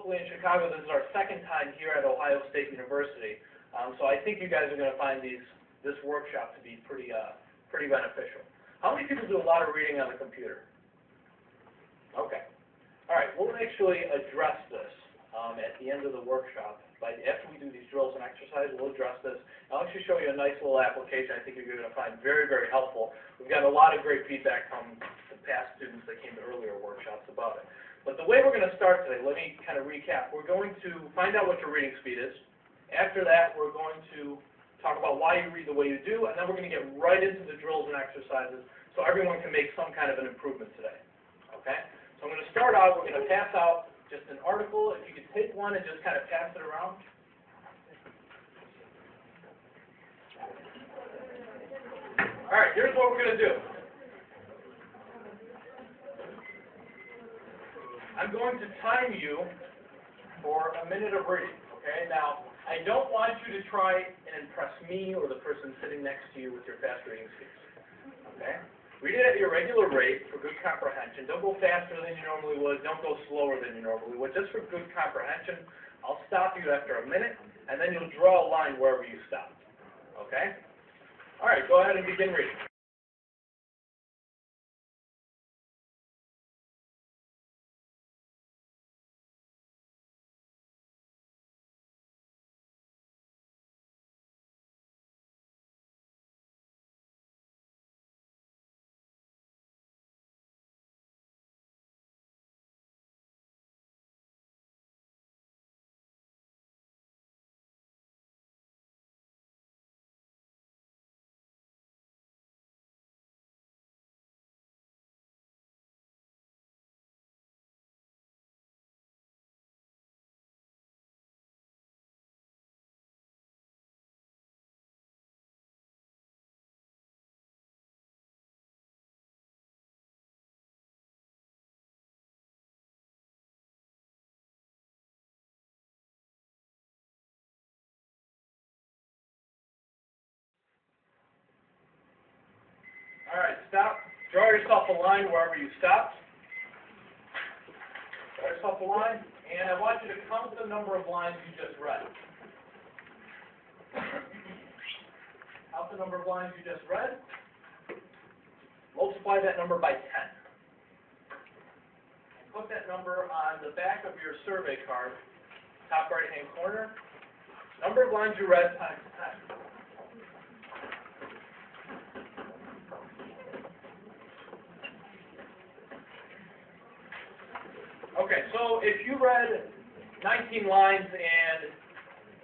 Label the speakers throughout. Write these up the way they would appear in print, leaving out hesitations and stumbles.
Speaker 1: locally in Chicago. This is our second time here at Ohio State University. So I think you guys are going to find this workshop to be pretty beneficial. How many people do a lot of reading on the computer? Okay. All right, we'll actually address this at the end of the workshop. After we do these drills and exercises, we'll address this. I'll actually show you a nice little application I think you're going to find very, very helpful. We've got a lot of great feedback from the past students that came to earlier workshops about it. But the way we're going to start today, let me kind of recap. We're going to find out what your reading speed is. After that, we're going to talk about why you read the way you do, and then we're going to get right into the drills and exercises so everyone can make some kind of an improvement today. Okay? So I'm going to start out, we're going to pass out just an article. If you could take one and just kind of pass it around. All right, here's what we're going to do. I'm going to time you for a minute of reading, okay? Now, I don't want you to try and impress me or the person sitting next to you with your fast reading speeds, okay? Read it at your regular rate for good comprehension. Don't go faster than you normally would. Don't go slower than you normally would. Just for good comprehension, I'll stop you after a minute, and then you'll draw a line wherever you stop. Okay? All right, go ahead and begin reading. All right, stop. Draw yourself a line wherever you stopped. Draw yourself a line, and I want you to count the number of lines you just read. Count the number of lines you just read. Multiply that number by 10. And put that number on the back of your survey card, top right-hand corner. Number of lines you read times 10. Okay, so if you read 19 lines, and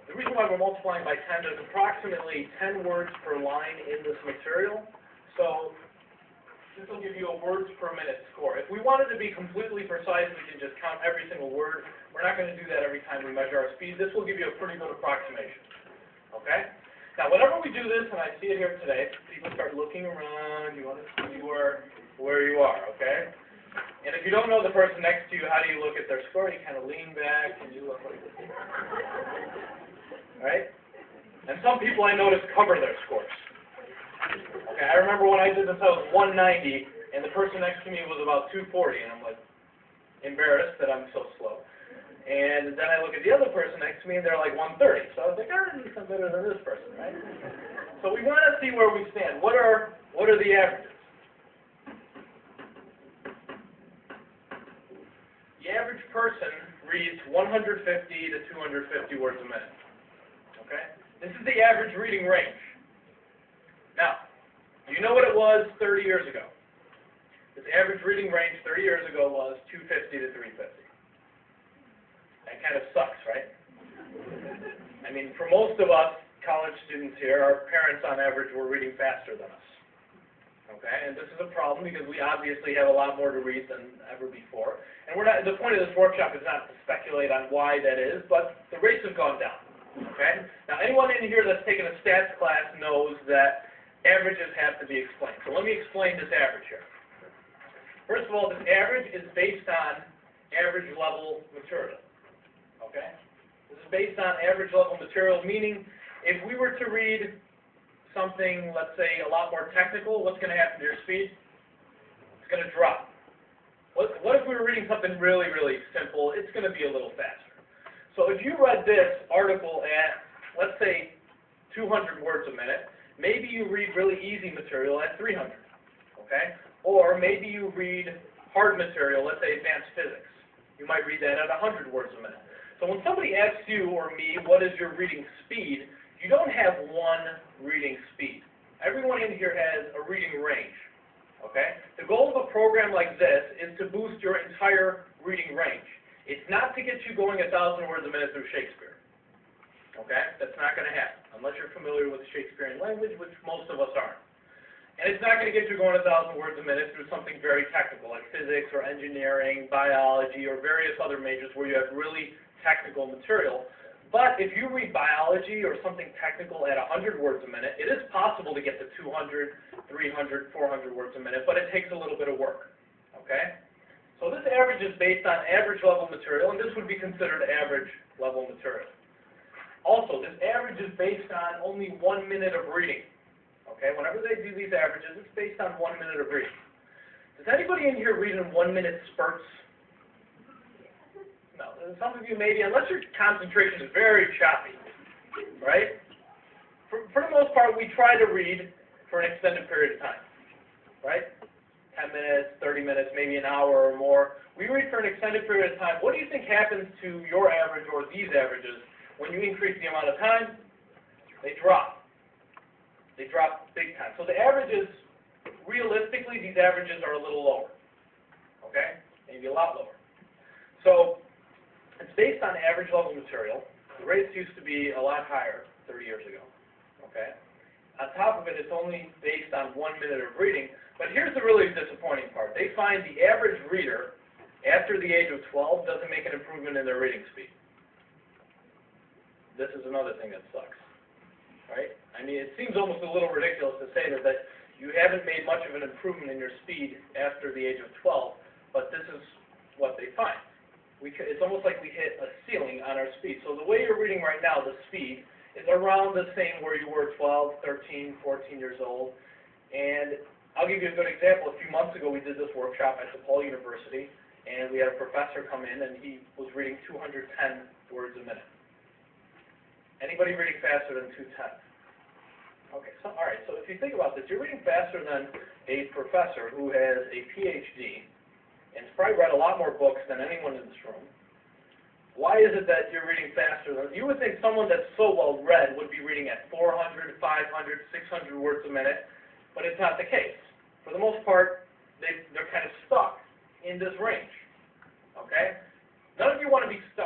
Speaker 1: the reason why we're multiplying by 10, there's approximately 10 words per line in this material. So this will give you a words per minute score. If we wanted to be completely precise, we can just count every single word. We're not going to do that every time we measure our speed. This will give you a pretty good approximation. Okay? Now, whenever we do this, and I see it here today, people start looking around. You want to see where you are, okay? And if you don't know the person next to you, how do you look at their score? You kind of lean back and you look like this. Right? And some people I noticed cover their scores. Okay, I remember when I did this, I was 190, and the person next to me was about 240, and I'm like embarrassed that I'm so slow. And then I look at the other person next to me, and they're like 130. So I was like, at least I'm better than this person, right? So we want to see where we stand. What are the averages? The average person reads 150 to 250 words a minute. Okay? This is the average reading range. Now, do you know what it was 30 years ago? This average reading range 30 years ago was 250 to 350. That kind of sucks, right? I mean, for most of us college students here, our parents on average were reading faster than us. Okay, and this is a problem because we obviously have a lot more to read than ever before. And we're not, the point of this workshop is not to speculate on why that is, but the rates have gone down. Okay? Now, anyone in here that's taken a stats class knows that averages have to be explained. So let me explain this average here. First of all, this average is based on average level material. Okay? This is based on average level material, meaning if we were to read something, let's say, a lot more technical, what's going to happen to your speed? It's going to drop. What if we were reading something really, really simple? It's going to be a little faster. So if you read this article at, let's say, 200 words a minute, maybe you read really easy material at 300, okay? Or maybe you read hard material, let's say advanced physics. You might read that at 100 words a minute. So when somebody asks you or me, what is your reading speed, you don't have one reading speed. Everyone in here has a reading range, okay? The goal of a program like this is to boost your entire reading range. It's not to get you going 1,000 words a minute through Shakespeare, okay? That's not going to happen, unless you're familiar with the Shakespearean language, which most of us aren't. And it's not going to get you going 1,000 words a minute through something very technical, like physics or engineering, biology, or various other majors where you have really technical material. But if you read biology or something technical at 100 words a minute, it is possible to get to 200, 300, 400 words a minute, but it takes a little bit of work, okay? So this average is based on average level material, and this would be considered average level material. Also, this average is based on only 1 minute of reading. Okay, whenever they do these averages, it's based on 1 minute of reading. Does anybody in here read in 1 minute spurts? No, some of you maybe, unless your concentration is very choppy, right? For the most part, we try to read for an extended period of time, right? 10 minutes, 30 minutes, maybe an hour or more. We read for an extended period of time. What do you think happens to your average or these averages when you increase the amount of time? They drop. They drop big time. So the averages, realistically, these averages are a little lower, okay? Maybe a lot lower. So it's based on average level material. The rates used to be a lot higher 30 years ago, okay? On top of it, it's only based on 1 minute of reading. But here's the really disappointing part. They find the average reader after the age of 12 doesn't make an improvement in their reading speed. This is another thing that sucks, right? I mean, it seems almost a little ridiculous to say that you haven't made much of an improvement in your speed after the age of 12, but this is what they find. It's almost like we hit a ceiling on our speed. So the way you're reading right now, the speed, is around the same where you were 12, 13, 14 years old. And I'll give you a good example. A few months ago, we did this workshop at DePaul University, and we had a professor come in, and he was reading 210 words a minute. Anybody reading faster than 210? Okay, so all right, so if you think about this, you're reading faster than a professor who has a PhD and has probably read a lot more books than anyone in this room. Why is it that you're reading faster than, you would think someone that's so well read would be reading at 400, 500, 600 words a minute, but it's not the case. For the most part, they're kind of stuck in this range, okay? None of you want to be stuck